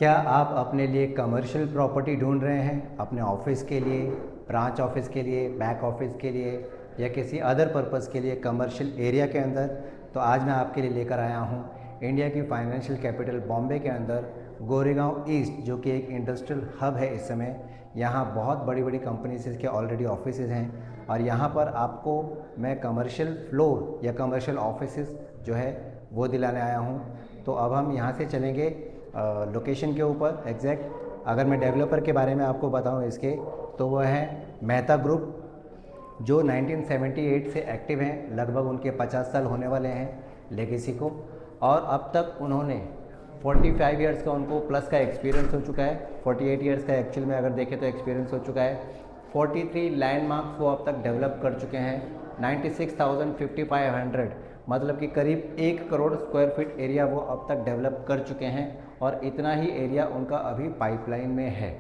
क्या आप अपने लिए कमर्शियल प्रॉपर्टी ढूंढ रहे हैं अपने ऑफिस के लिए, ब्रांच ऑफिस के लिए, बैक ऑफिस के लिए या किसी अदर पर्पज़ के लिए कमर्शियल एरिया के अंदर? तो आज मैं आपके लिए लेकर आया हूँ इंडिया की फाइनेंशियल कैपिटल बॉम्बे के अंदर गोरेगांव ईस्ट, जो कि एक इंडस्ट्रियल हब है इस समय। यहाँ बहुत बड़ी बड़ी कंपनीज के ऑलरेडी ऑफिसेज हैं और यहाँ पर आपको मैं कमर्शियल फ्लोर या कमर्शियल ऑफिसेज जो है वो दिलाने आया हूँ। तो अब हम यहाँ से चलेंगे लोकेशन के ऊपर एग्जैक्ट। अगर मैं डेवलपर के बारे में आपको बताऊं इसके, तो वह है मेहता ग्रुप, जो 1978 से एक्टिव हैं। लगभग उनके 50 साल होने वाले हैं लेगेसी को, और अब तक उन्होंने 45 इयर्स का उनको प्लस का एक्सपीरियंस हो चुका है। 48 इयर्स का एक्चुअल में अगर देखें तो एक्सपीरियंस हो चुका है। 43 लैंडमार्क्स वो अब तक डेवलप कर चुके हैं। 96,500 मतलब कि करीब 1 करोड़ स्क्वायर फीट एरिया वो अब तक डेवलप कर चुके हैं, और इतना ही एरिया उनका अभी पाइपलाइन में है।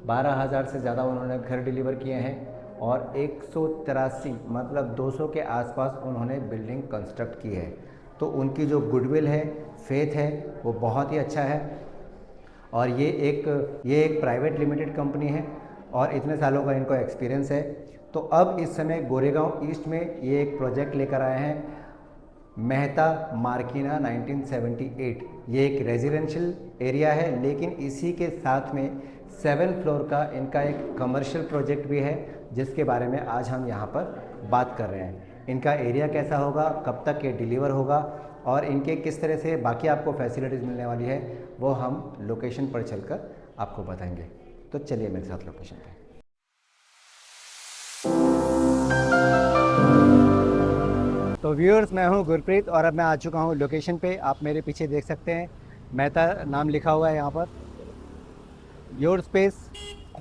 12,000 से ज़्यादा उन्होंने घर डिलीवर किए हैं और 183 मतलब 200 के आसपास उन्होंने बिल्डिंग कंस्ट्रक्ट की है। तो उनकी जो गुडविल है, फेथ है, वो बहुत ही अच्छा है। और ये एक प्राइवेट लिमिटेड कंपनी है और इतने सालों का इनको एक्सपीरियंस है। तो अब इस समय गोरेगांव ईस्ट में ये एक प्रोजेक्ट लेकर आए हैं, मेहता मार्किना 1978। ये एक रेजिडेंशियल एरिया है, लेकिन इसी के साथ में 7 फ्लोर का इनका एक कमर्शियल प्रोजेक्ट भी है, जिसके बारे में आज हम यहाँ पर बात कर रहे हैं। इनका एरिया कैसा होगा, कब तक ये डिलीवर होगा और इनके किस तरह से बाकी आपको फैसिलिटीज़ मिलने वाली है, वो हम लोकेशन पर चलकर आपको बताएंगे। तो चलिए मेरे साथ लोकेशन पे। तो व्यूअर्स, मैं हूं गुरप्रीत और अब मैं आ चुका हूं लोकेशन पे। आप मेरे पीछे देख सकते हैं, मेहता नाम लिखा हुआ है यहाँ पर। Your space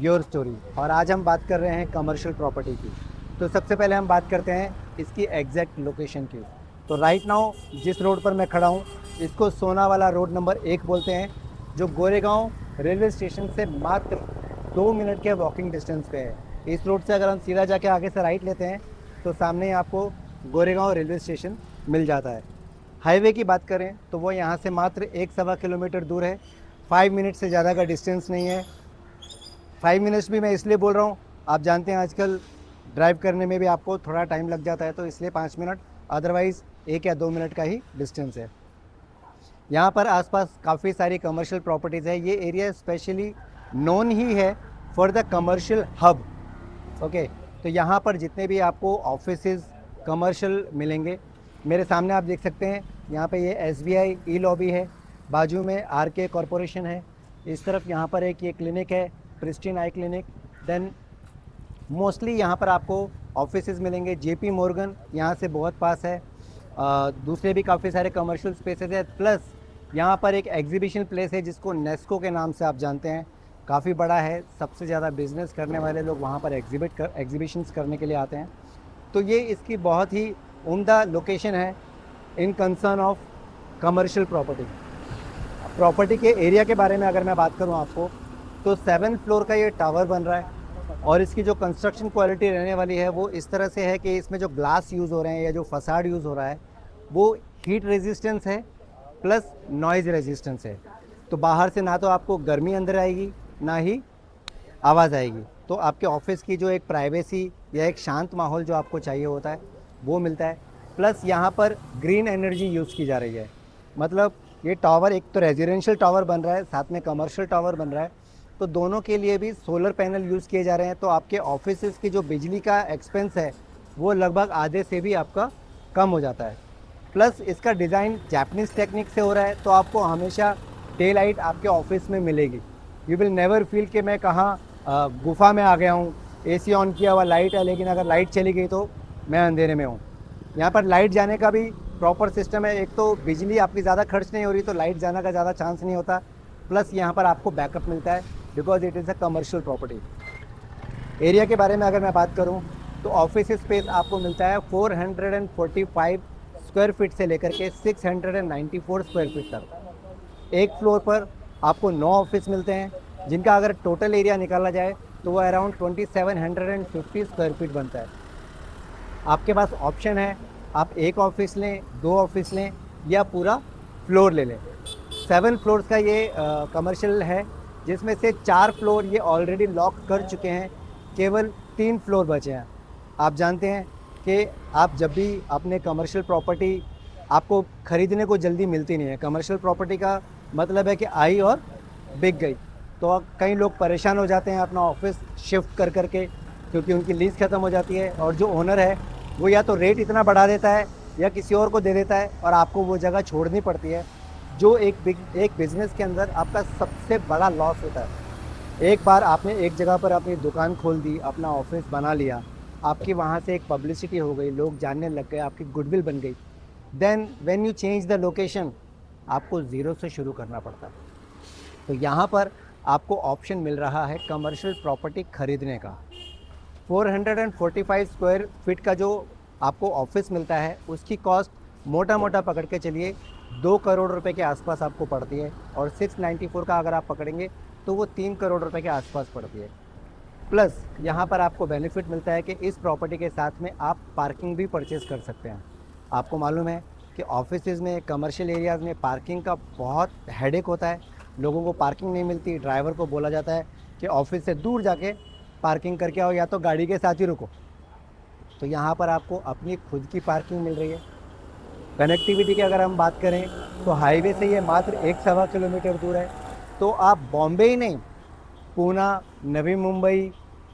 your story. और आज हम बात कर रहे हैं कमर्शियल प्रॉपर्टी की। तो सबसे पहले हम बात करते हैं इसकी एग्जैक्ट लोकेशन की। तो राइट नाउ जिस रोड पर मैं खड़ा हूँ, इसको सोनावाला रोड नंबर 1 बोलते हैं, जो गोरेगांव रेलवे स्टेशन से मात्र 2 मिनट के वॉकिंग डिस्टेंस पे है। इस रोड से अगर हम सीधा जाके आगे से राइट लेते हैं तो सामने आपको गोरेगांव रेलवे स्टेशन मिल जाता है। हाईवे की बात करें तो वो यहाँ से मात्र 1-1.25 किलोमीटर दूर है। 5 मिनट से ज़्यादा का डिस्टेंस नहीं है। 5 मिनट्स भी मैं इसलिए बोल रहा हूँ, आप जानते हैं आजकल ड्राइव करने में भी आपको थोड़ा टाइम लग जाता है, तो इसलिए 5 मिनट, अदरवाइज़ 1 या 2 मिनट का ही डिस्टेंस है। यहाँ पर आसपास काफ़ी सारी कमर्शियल प्रॉपर्टीज़ है। ये एरिया स्पेशली नोन ही है for the commercial hub. Okay, तो यहाँ पर जितने भी आपको ऑफिसेज़ कमर्शियल मिलेंगे, मेरे सामने आप देख सकते हैं, यहाँ पे ये SBI ई लॉबी है, बाजू में RK कॉरपोरेशन है, इस तरफ यहाँ पर एक ये क्लिनिक है, pristine eye clinic. Then mostly यहाँ पर आपको ऑफिसेज़ मिलेंगे। JP मॉर्गन यहाँ से बहुत पास है। दूसरे भी काफ़ी सारे कमर्शियल स्पेसेस है। प्लस यहाँ पर एक एग्जीबिशन प्लेस है जिसको नेस्को के नाम से आप जानते हैं, काफ़ी बड़ा है। सबसे ज़्यादा बिजनेस करने वाले लोग वहाँ पर एग्जीबिशंस करने के लिए आते हैं। तो ये इसकी बहुत ही उम्दा लोकेशन है इन कंसर्न ऑफ कमर्शियल प्रॉपर्टी के एरिया के बारे में अगर मैं बात करूं आपको, तो 7 फ्लोर का ये टावर बन रहा है और इसकी जो कंस्ट्रक्शन क्वालिटी रहने वाली है वो इस तरह से है कि इसमें जो ग्लास यूज़ हो रहे हैं या जो फसाड यूज़ हो रहा है वो हीट रेजिस्टेंस है प्लस नॉइज़ रेजिस्टेंस है। तो बाहर से ना तो आपको गर्मी अंदर आएगी ना ही आवाज़ आएगी। तो आपके ऑफिस की जो एक प्राइवेसी या एक शांत माहौल जो आपको चाहिए होता है वो मिलता है। प्लस यहाँ पर ग्रीन एनर्जी यूज़ की जा रही है। मतलब ये टावर एक तो रेजिडेंशियल टावर बन रहा है, साथ में कमर्शियल टावर बन रहा है, तो दोनों के लिए भी सोलर पैनल यूज़ किए जा रहे हैं। तो आपके ऑफिस की जो बिजली का एक्सपेंस है वो लगभग आधे से भी आपका कम हो जाता है। प्लस इसका डिज़ाइन जापानीज़ टेक्निक से हो रहा है, तो आपको हमेशा डे लाइट आपके ऑफिस में मिलेगी। यू विल नेवर फील कि मैं कहाँ गुफा में आ गया हूँ, AC ऑन किया हुआ लाइट है, लेकिन अगर लाइट चली गई तो मैं अंधेरे में हूँ। यहाँ पर लाइट जाने का भी प्रॉपर सिस्टम है। एक तो बिजली आपकी ज़्यादा खर्च नहीं हो रही, तो लाइट जाने का ज़्यादा चांस नहीं होता। प्लस यहाँ पर आपको बैकअप मिलता है because it is a commercial property. Area के बारे में अगर मैं बात करूँ तो ऑफिस स्पेस आपको मिलता है 445 स्क्वायर फीट से लेकर के 694 स्क्वायर फीट तक। एक फ्लोर पर आपको 9 ऑफिस मिलते हैं, जिनका अगर टोटल एरिया निकाला जाए तो वो अराउंड 2750 स्क्वायर फीट बनता है। आपके पास ऑप्शन है, आप 1 ऑफिस लें, 2 ऑफिस लें या पूरा फ्लोर ले लें। 7 फ्लोर्स का ये कमर्शियल है, जिसमें से 4 फ्लोर ये ऑलरेडी लॉक कर चुके हैं, केवल 3 फ्लोर बचे हैं। आप जानते हैं कि आप जब भी अपने कमर्शियल प्रॉपर्टी आपको ख़रीदने को जल्दी मिलती नहीं है। कमर्शियल प्रॉपर्टी का मतलब है कि आई और बिक गई। तो कई लोग परेशान हो जाते हैं अपना ऑफिस शिफ्ट कर कर के, क्योंकि उनकी लीज़ ख़त्म हो जाती है और जो ओनर है वो या तो रेट इतना बढ़ा देता है या किसी और को दे देता है और आपको वो जगह छोड़नी पड़ती है, जो एक बिज़नेस के अंदर आपका सबसे बड़ा लॉस होता है। एक बार आपने एक जगह पर अपनी दुकान खोल दी, अपना ऑफिस बना लिया, आपकी वहाँ से एक पब्लिसिटी हो गई, लोग जानने लग गए, आपकी गुडविल बन गई। Then when you change the location, आपको ज़ीरो से शुरू करना पड़ता है। तो यहाँ पर आपको ऑप्शन मिल रहा है कमर्शियल प्रॉपर्टी खरीदने का। 445 स्क्वायर फीट का जो आपको ऑफिस मिलता है, उसकी कॉस्ट मोटा मोटा पकड़ के चलिए 2 करोड़ रुपए के आसपास आपको पड़ती है, और 694 का अगर आप पकड़ेंगे तो वो 3 करोड़ रुपए के आसपास पड़ती है। प्लस यहाँ पर आपको बेनिफिट मिलता है कि इस प्रॉपर्टी के साथ में आप पार्किंग भी परचेज़ कर सकते हैं। आपको मालूम है कि ऑफिसेज़ में, कमर्शियल एरियाज़ में पार्किंग का बहुत हेडेक होता है, लोगों को पार्किंग नहीं मिलती। ड्राइवर को बोला जाता है कि ऑफिस से दूर जाके पार्किंग करके आओ या तो गाड़ी के साथ ही रुको। तो यहाँ पर आपको अपनी खुद की पार्किंग मिल रही है। कनेक्टिविटी की अगर हम बात करें तो हाईवे से ये मात्र 1-1.25 किलोमीटर दूर है। तो आप बॉम्बे ही नहीं, पूना, नवी मुंबई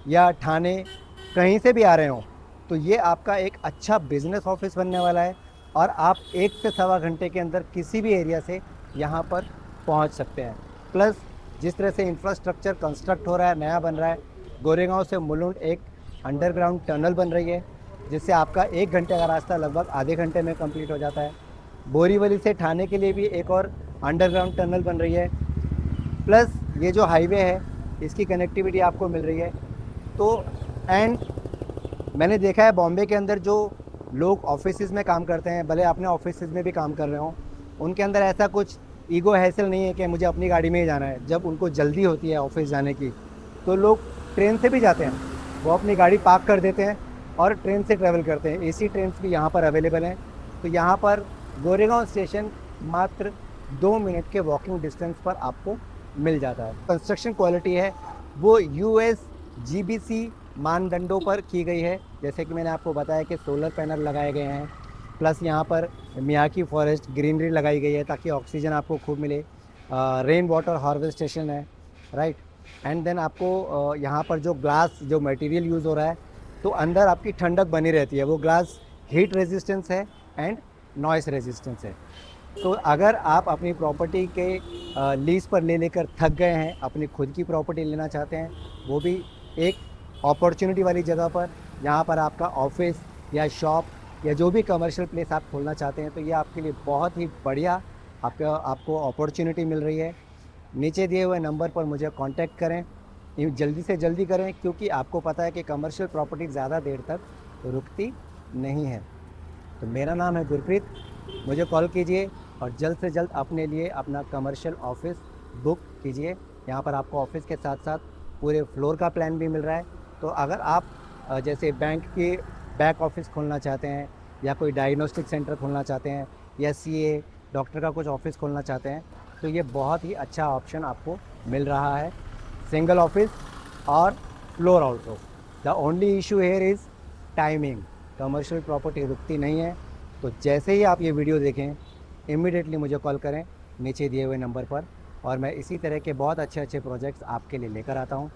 या ठाणे कहीं से भी आ रहे हो तो ये आपका एक अच्छा बिजनेस ऑफिस बनने वाला है, और आप 1 से 1.25 घंटे के अंदर किसी भी एरिया से यहाँ पर पहुँच सकते हैं। प्लस जिस तरह से इंफ्रास्ट्रक्चर कंस्ट्रक्ट हो रहा है, नया बन रहा है, गोरेगांव से मुलुंड एक अंडरग्राउंड टनल बन रही है, जिससे आपका 1 घंटे का रास्ता लगभग आधे घंटे में कंप्लीट हो जाता है। बोरीवली से ठाणे के लिए भी एक और अंडरग्राउंड टनल बन रही है। प्लस ये जो हाईवे है, इसकी कनेक्टिविटी आपको मिल रही है। तो एंड मैंने देखा है बॉम्बे के अंदर जो लोग ऑफिसेज़ में काम करते हैं, भले अपने ऑफिसेज़ में भी काम कर रहे हों, उनके अंदर ऐसा कुछ ईगो हैसल नहीं है कि मुझे अपनी गाड़ी में ही जाना है। जब उनको जल्दी होती है ऑफिस जाने की तो लोग ट्रेन से भी जाते हैं, वो अपनी गाड़ी पार्क कर देते हैं और ट्रेन से ट्रैवल करते हैं। एसी ट्रेन भी यहाँ पर अवेलेबल हैं। तो यहाँ पर गोरेगांव स्टेशन मात्र 2 मिनट के वॉकिंग डिस्टेंस पर आपको मिल जाता है। कंस्ट्रक्शन क्वालिटी है वो US GBC मानदंडों पर की गई है। जैसे कि मैंने आपको बताया कि सोलर पैनल लगाए गए हैं, प्लस यहाँ पर मियाकी फॉरेस्ट ग्रीनरी लगाई गई है ताकि ऑक्सीजन आपको खूब मिले। रेन वाटर हार्वेस्टेशन है, राइट। एंड देन आपको यहाँ पर जो ग्लास जो मटेरियल यूज़ हो रहा है, तो अंदर आपकी ठंडक बनी रहती है। वो ग्लास हीट रेजिस्टेंस है एंड नॉइस रेजिस्टेंस है। तो अगर आप अपनी प्रॉपर्टी के लीज़ पर ले लेकर थक गए हैं, अपनी खुद की प्रॉपर्टी लेना चाहते हैं, वो भी एक अपॉर्चुनिटी वाली जगह पर, जहाँ पर आपका ऑफिस या शॉप या जो भी कमर्शियल प्लेस आप खोलना चाहते हैं, तो ये आपके लिए बहुत ही बढ़िया आपको अपॉर्चुनिटी मिल रही है। नीचे दिए हुए नंबर पर मुझे कांटेक्ट करें, जल्दी से जल्दी करें, क्योंकि आपको पता है कि कमर्शियल प्रॉपर्टी ज़्यादा देर तक रुकती नहीं है। तो मेरा नाम है गुरप्रीत, मुझे कॉल कीजिए और जल्द से जल्द अपने लिए अपना कमर्शियल ऑफिस बुक कीजिए। यहाँ पर आपको ऑफिस के साथ साथ पूरे फ्लोर का प्लान भी मिल रहा है। तो अगर आप जैसे बैंक के बैक ऑफिस खोलना चाहते हैं, या कोई डायग्नोस्टिक सेंटर खोलना चाहते हैं, या CA डॉक्टर का कुछ ऑफिस खोलना चाहते हैं, तो ये बहुत ही अच्छा ऑप्शन आपको मिल रहा है। सिंगल ऑफिस और floor also. The only issue here is timing. Commercial property रुकती नहीं है। तो जैसे ही आप ये वीडियो देखें, इमीडिएटली मुझे कॉल करें नीचे दिए हुए नंबर पर, और मैं इसी तरह के बहुत अच्छे अच्छे प्रोजेक्ट्स आपके लिए लेकर आता हूँ।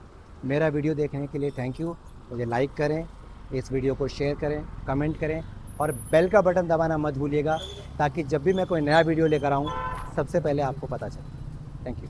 मेरा वीडियो देखने के लिए थैंक यू। मुझे लाइक करें, इस वीडियो को शेयर करें, कमेंट करें, और बेल का बटन दबाना मत भूलिएगा, ताकि जब भी मैं कोई नया वीडियो लेकर आऊँ सबसे पहले आपको पता चले। Thank you.